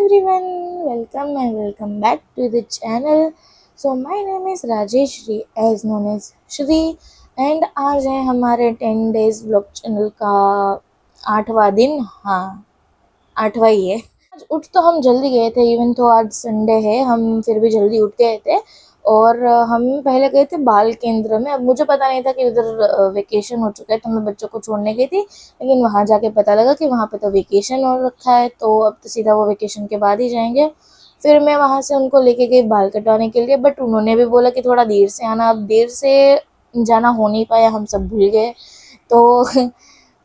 everyone, welcome and welcome back to the channel. So my name is Rajesh Shri, as known as Shri, and आज है हमारे 10 days vlog channel का 8वां दिन। हाँ, 8वां ही है। आज उठ तो हम जल्दी गए थे, इवन तो आज संडे है, हम फिर भी जल्दी उठ गए थे। और हम पहले गए थे बाल केंद्र में। अब मुझे पता नहीं था कि उधर वेकेशन हो चुका है, तो मैं बच्चों को छोड़ने गई थी। लेकिन वहाँ जाके पता लगा कि वहाँ पे तो वेकेशन हो रखा है, तो अब तो सीधा वो वेकेशन के बाद ही जाएंगे। फिर मैं वहाँ से उनको लेके गई बाल कटवाने के लिए, बट उन्होंने भी बोला कि थोड़ा देर से आना। अब देर से जाना हो नहीं पाया, हम सब भूल गए तो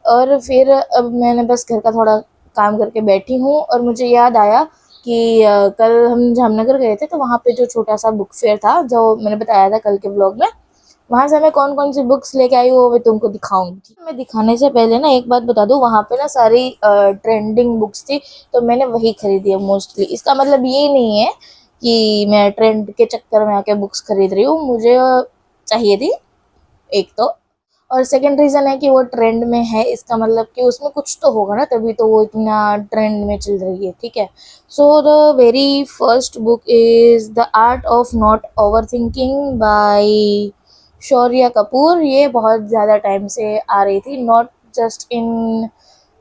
और फिर अब मैंने बस घर का थोड़ा काम करके बैठी हूँ। और मुझे याद आया कि कल हम जामनगर गए थे, तो वहाँ पे जो छोटा सा बुक फेयर था, जो मैंने बताया था कल के व्लॉग में, वहाँ से मैं कौन कौन सी बुक्स लेके आई वो मैं तुमको दिखाऊंगी। मैं दिखाने से पहले ना एक बात बता दूँ, वहाँ पे ना सारी ट्रेंडिंग बुक्स थी, तो मैंने वही खरीदी है मोस्टली। इसका मतलब ये नहीं है कि मैं ट्रेंड के चक्कर में आके बुक्स खरीद रही हूँ, मुझे चाहिए थी एक तो। और सेकंड रीज़न है कि वो ट्रेंड में है, इसका मतलब कि उसमें कुछ तो होगा ना, तभी तो वो इतना ट्रेंड में चल रही है। ठीक है, so the very first book is the art of not over thinking by Shaurya Kapoor. ये बहुत ज़्यादा टाइम से आ रही थी, not just in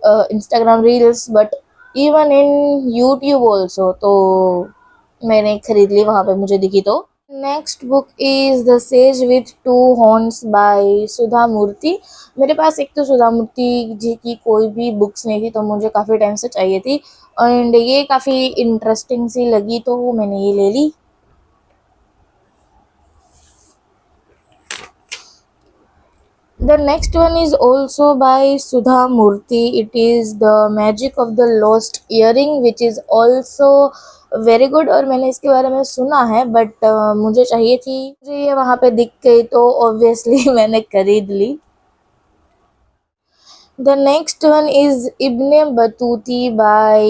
Instagram reels but even in YouTube also, तो मैंने खरीद ली वहाँ पे मुझे दिखी तो। Next book is the sage with two horns by Sudha Murthy. मेरे पास एक तो सुधा मूर्ति जी की कोई भी बुक्स नहीं थी, तो मुझे काफ़ी टाइम से चाहिए थी, एंड ये काफ़ी इंटरेस्टिंग सी लगी, तो मैंने ये ले ली। The next one is also by Sudha Murthy. It is The Magic of the Lost Earring, which is also very good. और मैंने इसके बारे में सुना है, बट मुझे चाहिए थी, मुझे ये वहाँ पे दिख गई तो ऑब्वियसली मैंने खरीद ली। The next one is Ibne Batuti by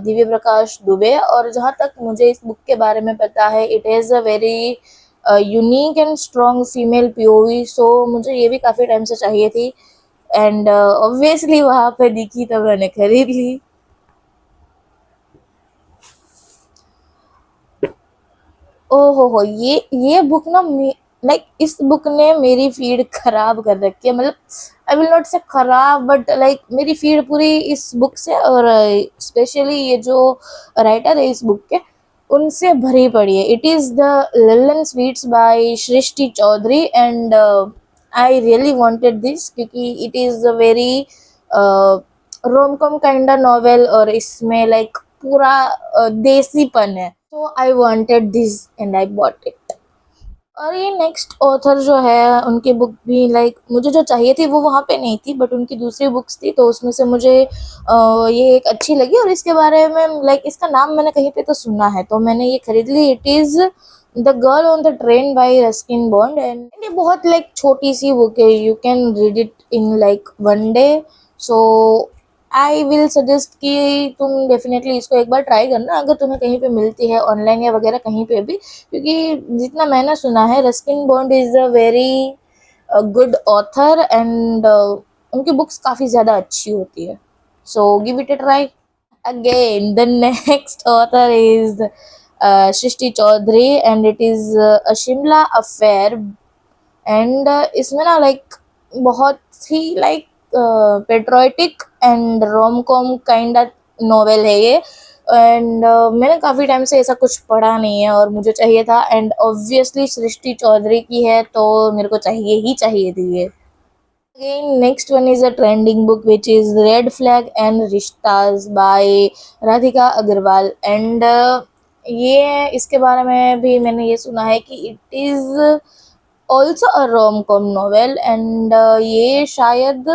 Divya Prakash Dubey. और जहाँ तक मुझे इस बुक के बारे में पता है, it is a very unique and strong female POV, so मुझे ये भी काफ़ी टाइम से चाहिए थी, एंड ऑब्वियसली वहाँ पे दिखी तो मैंने खरीद ली। ओहो हो, ये बुक ना लाइक इस बुक ने मेरी फीड खराब कर रखी है। मतलब आई विल नॉट से खराब, बट लाइक मेरी फीड पूरी इस बुक से, और स्पेशली ये जो राइटर है इस बुक के, उनसे भरी पड़ी है। It is the Lallan sweets by Srishti Chaudhary, and I really wanted this क्योंकि it is a very rom com kind novel, और इसमें लाइक पूरा देसीपन है, so I wanted this and I bought it. और ये नेक्स्ट ऑथर जो है, उनकी बुक भी लाइक मुझे जो चाहिए थी वो वहाँ पे नहीं थी, बट उनकी दूसरी बुक्स थी, तो उसमें से मुझे ये एक अच्छी लगी। और इसके बारे में लाइक इसका नाम मैंने कहीं पे तो सुना है, तो मैंने ये खरीद ली। It is the girl on the train by Ruskin Bond, and ये बहुत लाइक छोटी सी बुक है, you can read it in like 1 day. So I will suggest कि तुम डेफिनेटली इसको एक बार ट्राई करना, अगर तुम्हें कहीं पे मिलती है ऑनलाइन या वगैरह कहीं पे भी, क्योंकि जितना मैंने सुना है Ruskin Bond is a very good author, and उनकी बुक्स काफ़ी ज़्यादा अच्छी होती है, so give it a try. Again the next author is Srishti Chaudhary, and it is a Shimla affair. And इसमें ना लाइक बहुत ही like patriotic and rom com kind novel है ये, एंड मैंने काफ़ी टाइम से ऐसा कुछ पढ़ा नहीं है और मुझे चाहिए था, एंड ऑब्वियसली सृष्टि चौधरी की है तो मेरे को चाहिए ही चाहिए थी ये। Again next one is a trending book which is red flag and Rishtas by Radhika Agarwal, and ये इसके बारे में भी मैंने ये सुना है कि it is also a rom com novel, and ये शायद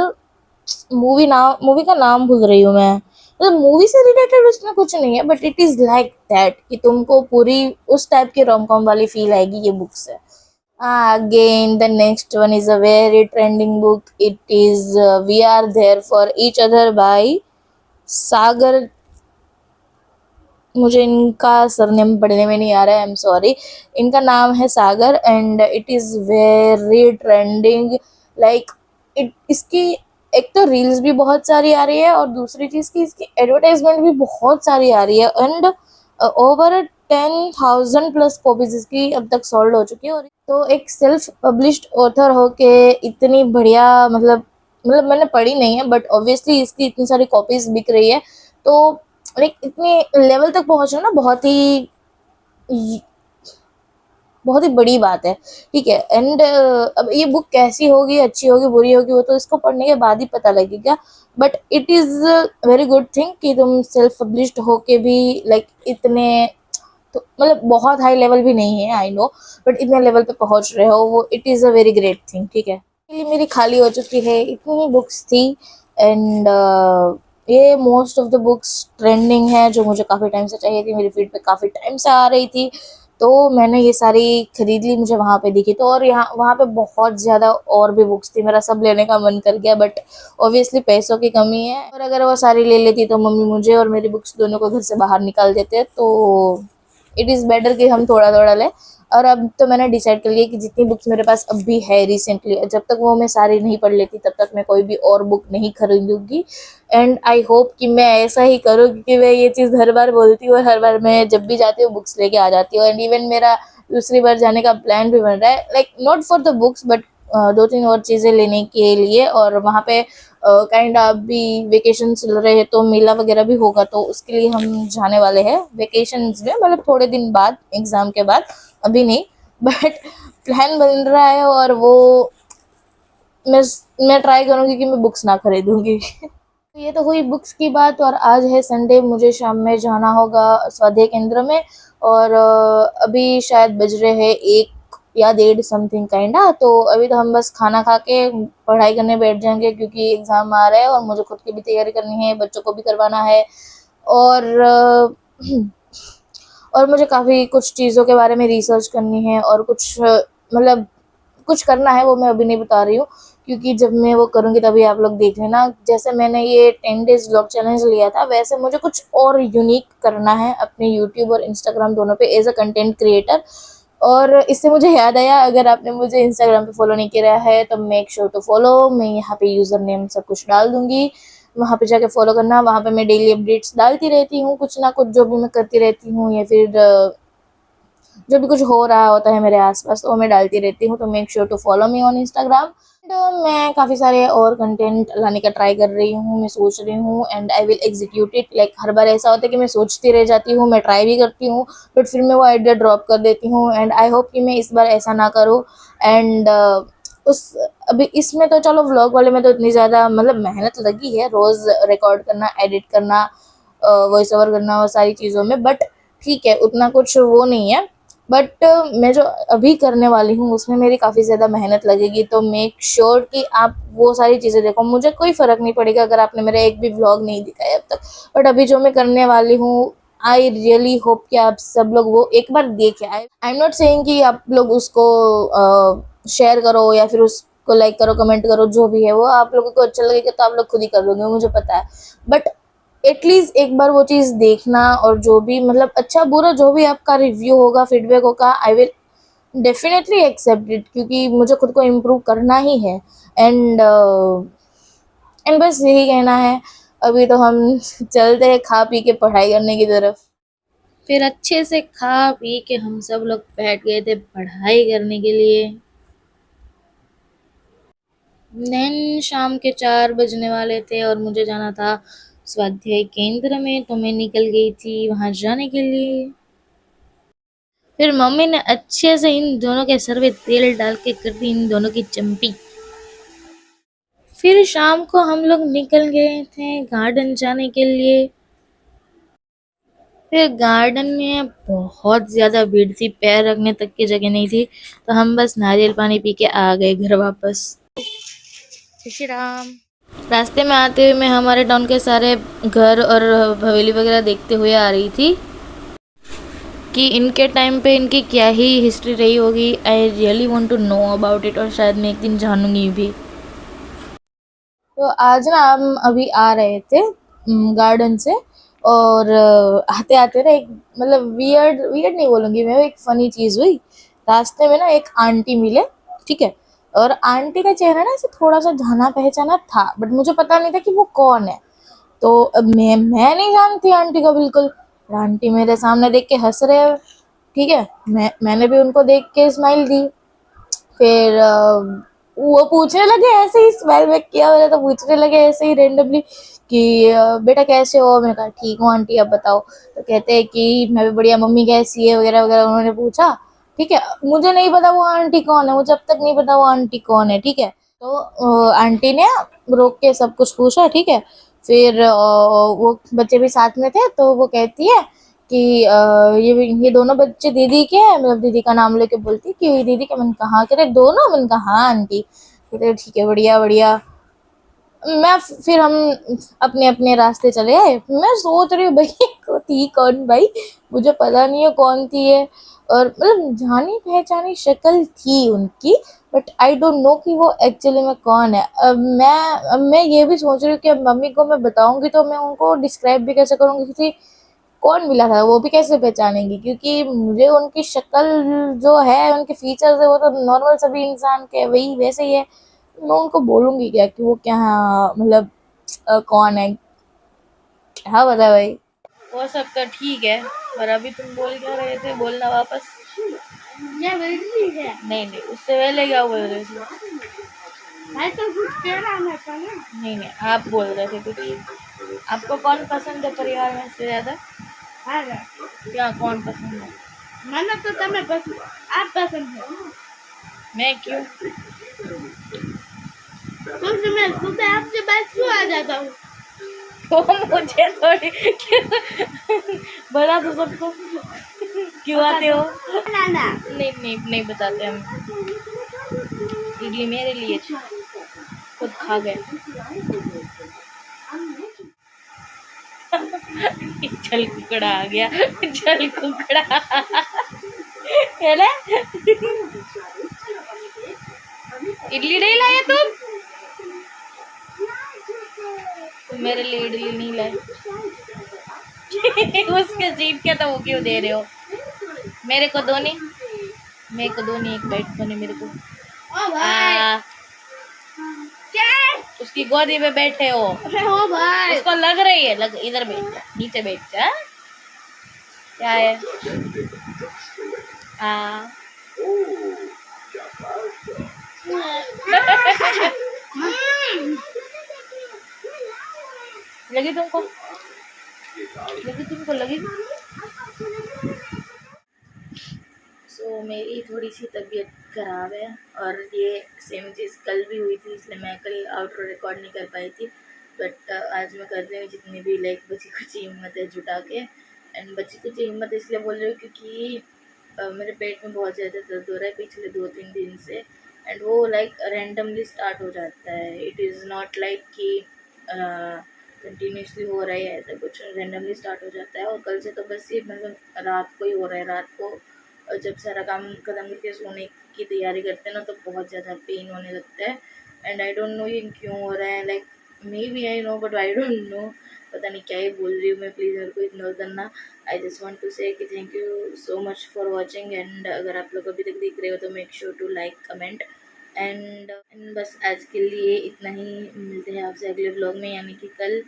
मूवी का नाम भूल रही हूँ मैं। मतलब मूवी से रिलेटेड उसमें कुछ नहीं है, but it is like that कि तुमको पूरी उस टाइप की रोम कॉम वाली फील आएगी ये बुक से। Again, the next one is a very trending book. It is We Are There for Each Other by सागर। मुझे इनका सरनेम पढ़ने में नहीं आ रहा है, आई एम सॉरी। इनका नाम है Sagar, and it is very trending. Like इसकी एक तो रील्स भी बहुत सारी आ रही है और दूसरी चीज की इसकी एडवर्टाइजमेंट भी बहुत सारी आ रही है एंड ओवर 10,000 प्लस कॉपीज इसकी अब तक सोल्ड हो चुकी है। और तो एक सेल्फ पब्लिश्ड ऑथर होके इतनी बढ़िया मतलब मैंने पढ़ी नहीं है बट ऑब्वियसली इसकी इतनी सारी कॉपीज बिक रही है तो लाइक इतनी लेवल तक पहुंचना ना बहुत ही बड़ी बात है, ठीक है। एंड अब ये बुक कैसी होगी, अच्छी होगी, बुरी होगी, वो तो इसको पढ़ने के बाद ही पता लगेगा। But it is very good thing कि तुम सेल्फ पब्लिश्ड होके भी लाइक इतने तो मतलब बहुत हाई लेवल भी नहीं है आई नो, बट इतने लेवल पे पहुंच रहे हो, वो it is a very great thing, ठीक है। ये मेरी खाली हो चुकी है, इतनी ही बुक्स थी एंड ये most of the books trending है जो मुझे काफ़ी टाइम से चाहिए थी, मेरी फीड पे काफ़ी टाइम से आ रही थी तो मैंने ये सारी खरीद ली, मुझे वहाँ पे दिखी तो। और यहाँ वहाँ पे बहुत ज़्यादा और भी बुक्स थी, मेरा सब लेने का मन कर गया बट ऑब्वियसली पैसों की कमी है और अगर वो सारी ले लेती तो मम्मी मुझे और मेरी बुक्स दोनों को घर से बाहर निकाल देते, तो इट इज़ बेटर कि हम थोड़ा थोड़ा लें। और अब तो मैंने डिसाइड कर लिया कि जितनी बुक्स मेरे पास अब भी है रिसेंटली, जब तक वो मैं सारी नहीं पढ़ लेती तब तक मैं कोई भी और बुक नहीं खरीदूंगी। एंड आई होप कि मैं ऐसा ही करूँ क्योंकि मैं ये चीज़ हर बार बोलती हूँ और हर बार मैं जब भी जाती हूँ बुक्स लेके आ जाती हूँ। एंड इवन मेरा दूसरी बार जाने का प्लान भी बन रहा है, like not for the books but दो तीन और चीज़ें लेने के लिए। और वहाँ पे काइंड अभी वेकेशन चल रहे हैं तो मेला वगैरह भी होगा तो उसके लिए हम जाने वाले हैं वेकेशंस में, मतलब थोड़े दिन बाद एग्ज़ाम के बाद, अभी नहीं बट प्लान बन रहा है। और वो मैं मैं ट्राई करूँगी कि मैं बुक्स ना खरीदूँगी ये तो हुई बुक्स की बात। और आज है संडे, मुझे शाम में जाना होगा स्वाध्याय केंद्र में और अभी शायद बज रहे हैं 1 या 1:30 समथिंग काइंडा, तो अभी तो हम बस खाना खा के पढ़ाई करने बैठ जाएंगे क्योंकि एग्ज़ाम आ रहा है और मुझे खुद की भी तैयारी करनी है, बच्चों को भी करवाना है और और मुझे काफ़ी कुछ चीज़ों के बारे में रिसर्च करनी है और कुछ मतलब कुछ करना है, वो मैं अभी नहीं बता रही हूँ क्योंकि जब मैं वो करूँगी तभी आप लोग देख लेना। जैसे मैंने ये 10 डेज़ व्लॉग चैलेंज लिया था वैसे मुझे कुछ और यूनिक करना है अपने यूट्यूब और इंस्टाग्राम दोनों पे एज अ कंटेंट क्रिएटर। और इससे मुझे याद आया, अगर आपने मुझे इंस्टाग्राम पे फॉलो नहीं किया है तो मेक श्योर टू फॉलो, मैं यहाँ पे यूज़र नेम सब कुछ डाल दूँगी, वहाँ पे जाके फॉलो करना। वहाँ पे मैं डेली अपडेट्स डालती रहती हूँ, कुछ ना कुछ जो भी मैं करती रहती हूँ या फिर जो भी कुछ हो रहा होता है मेरे आसपास तो मैं डालती रहती हूँ, तो make sure to follow me on Instagram. मैं काफ़ी सारे और कंटेंट लाने का ट्राई कर रही हूँ, मैं सोच रही हूँ and I will execute it. Like हर बार ऐसा होता है कि मैं सोचती रह जाती हूँ, मैं ट्राई भी करती हूँ बट फिर मैं वो आइडिया ड्रॉप कर देती हूँ एंड आई होप कि मैं इस बार ऐसा ना करूँ। एंड उस अभी इसमें तो चलो व्लॉग वाले में तो इतनी ज़्यादा मतलब मेहनत लगी है, रोज़ रिकॉर्ड करना, एडिट करना, वॉइस ओवर करना, वो सारी चीज़ों में, बट ठीक है उतना कुछ वो नहीं है। बट मैं जो अभी करने वाली हूँ उसमें मेरी काफ़ी ज़्यादा मेहनत लगेगी, तो मेक श्योर कि आप वो सारी चीज़ें देखो। मुझे कोई फ़र्क नहीं पड़ेगा अगर आपने मेरा एक भी व्लॉग नहीं दिखा है अब तक, बट अभी जो मैं करने वाली हूँ आई रियली होप कि आप सब लोग वो एक बार देखें। आई एम नॉट सेइंग कि आप लोग उसको शेयर करो या फिर उसको लाइक करो, कमेंट करो, जो भी है वो आप लोगों को अच्छा लगेगा तो आप लोग खुद ही कर लोगे, मुझे पता है। बट एटलीस्ट एक बार वो चीज़ देखना और जो भी मतलब अच्छा बुरा जो भी आपका रिव्यू होगा, फीडबैक होगा, I will definitely accept it क्योंकि मुझे खुद को इम्प्रूव करना ही है। एंड बस यही कहना है। अभी तो हम चलते हैं खा पी के पढ़ाई करने की तरफ। फिर अच्छे से खा पी के हम सब लोग बैठ गए थे पढ़ाई करने के लिए। देन शाम के 4 बजने वाले थे और मुझे जाना था स्वाध्याय केंद्र में, तो मैं निकल गई थी वहां जाने के लिए। फिर मम्मी ने अच्छे से इन दोनों के सर पे तेल डाल के कर दी इन दोनों की चंपी। फिर शाम को हम लोग निकल गए थे गार्डन जाने के लिए। फिर गार्डन में बहुत ज़्यादा भीड़ थी, पैर रखने तक की जगह नहीं थी, तो हम बस नारियल पानी पी के आ गए घर वापस। जय श्री राम। रास्ते में आते हुए मैं हमारे टाउन के सारे घर और हवेली वगैरह देखते हुए आ रही थी कि इनके टाइम पे इनकी क्या ही हिस्ट्री रही होगी। I really want to know about it और शायद मैं एक दिन जानूंगी भी। तो आज ना हम अभी आ रहे थे गार्डन से और आते आते ना एक मतलब वियर्ड वियर्ड नहीं बोलूँगी मैं, एक फ़नी चीज़ हुई। रास्ते में ना एक आंटी मिले, ठीक है। और आंटी का चेहरा ना ऐसे थोड़ा सा जाना पहचाना था, बट मुझे पता नहीं था कि वो कौन है। तो अब मैं नहीं जानती आंटी को बिल्कुल। आंटी मेरे सामने देख के हंस रहे हैं, ठीक है, मैंने भी उनको देख के स्माइल दी। फिर वो पूछने लगे ऐसे ही, स्माइल बैक किया मैंने, तो पूछने लगे ऐसे ही रेंडमली कि बेटा कैसे हो। मैंने कहा ठीक हूँ आंटी, आप बताओ। तो कहते हैं कि मैं भी बढ़िया, मम्मी कैसी है वगैरह वगैरह उन्होंने पूछा। ठीक है, मुझे नहीं पता वो आंटी कौन है, मुझे अब तक नहीं पता वो आंटी कौन है। ठीक है, तो आंटी ने रोक के सब कुछ पूछा। ठीक है, फिर वो बच्चे भी साथ में थे, तो वो कहती है कि ये दोनों बच्चे दीदी के हैं, मतलब दीदी का नाम लेके बोलती कि दीदी के। मैंने कहा हाँ, कहते दोनों। मैंने कहा हाँ आंटी। कहते ठीक है, बढ़िया बढ़िया। मैं फिर हम अपने अपने रास्ते चले आए। मैं सोच रही हूँ भाई को थी कौन भाई, मुझे पता नहीं है कौन थी ये। और मतलब जानी पहचानी शक्ल थी उनकी, बट आई डोंट नो कि वो एक्चुअली में कौन है। अब मैं ये भी सोच रही हूँ कि अब मम्मी को मैं बताऊंगी तो मैं उनको डिस्क्राइब भी कैसे करूंगी कि कौन मिला था, वो भी कैसे पहचानेंगी, क्योंकि मुझे उनकी शक्ल जो है, उनके फीचर्स है, वो तो नॉर्मल सभी इंसान के वही वैसे ही है। मैं उनको बोलूंगी क्या कि वो क्या, मतलब कौन है, क्या बता भाई। वो सब तो ठीक है, पर अभी तुम बोल क्या रहे थे, बोलना वापस। ये मेरी है। नहीं नहीं, उससे पहले क्या बोल रहे थे? मैं तो कुछ कह रहा था ना। नहीं नहीं, आप बोल रहे थे कुछ। आपको कौन पसंद है परिवार में से ज्यादा? क्या कौन पसंद है? मैंने तो तुम्हें पसंद, आप पसंद है। मैं क्यों? क्योंकि मैं सुबह आपके पास क्यों आ जाता हूँ। तो मुझे थोड़ी बता दो सबको क्यों आते हो। ना ना, नहीं नहीं नहीं बताते हम। इडली मेरे लिए खुद खा गए। चल कुकड़ा आ गया, चल कुकड़ा है ना? इडली नहीं लाए तुम मेरे लिए इडली नहीं लाए। उसके जीत के तो वो क्यों दे रहे हो? मेरे को दो नहीं, मेरे को दो नहीं, एक बैठ को नहीं मेरे को। क्या? उसकी गोदी में बैठे हो? हो भाई, उसको लग रही है, लग, इधर बैठ जा, नीचे बैठ जा। क्या है? लगी तुमको? लगी तुमको? लगी? मेरी थोड़ी सी तबीयत ख़राब है, और ये सेम चीज़ कल भी हुई थी, इसलिए मैं कल आउटरो रिकॉर्ड नहीं कर पाई थी। बट आज मैं कर रही हूँ जितनी भी लाइक बची कुछ हिम्मत है जुटा के। एंड बची कुछ हिम्मत इसलिए बोल रही हूँ क्योंकि मेरे पेट में बहुत ज़्यादा दर्द हो रहा है पिछले 2-3 दिन से। एंड वो लाइक रैंडमली स्टार्ट हो जाता है, इट इज़ नॉट लाइक कि कंटिन्यूसली हो रहा है, ऐसा कुछ रैंडमली स्टार्ट हो जाता है। और कल से तो बस ये मतलब रात को ही हो रहा है। रात को जब सारा काम खत्म करके सोने की तैयारी करते हैं ना, तो बहुत ज़्यादा पेन होने लगता है। एंड आई डोंट नो ये क्यों हो रहा है, like maybe I know but I don't know. पता नहीं क्या ही बोल रही हूँ मैं, प्लीज़ मेरे को इग्नोर करना। I just want to say कि thank you so much for watching. And अगर आप लोग अभी तक देख रहे हो तो make sure to like comment. And बस आज के लिए इतना ही, मिलते हैं आपसे अगले ब्लॉग में, यानी कि कल।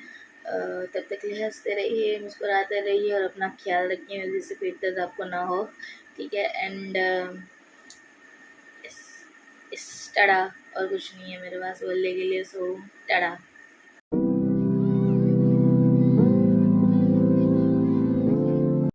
तब तक के लिए हंसते रहिए, मुस्कुराते रहिए, और अपना ख्याल रखिए, जिससे पेट दर्द आपको ना हो। ठीक है, एंड इस टाड़ा। और कुछ नहीं है मेरे पास बोलने के लिए, सो टाड़ा।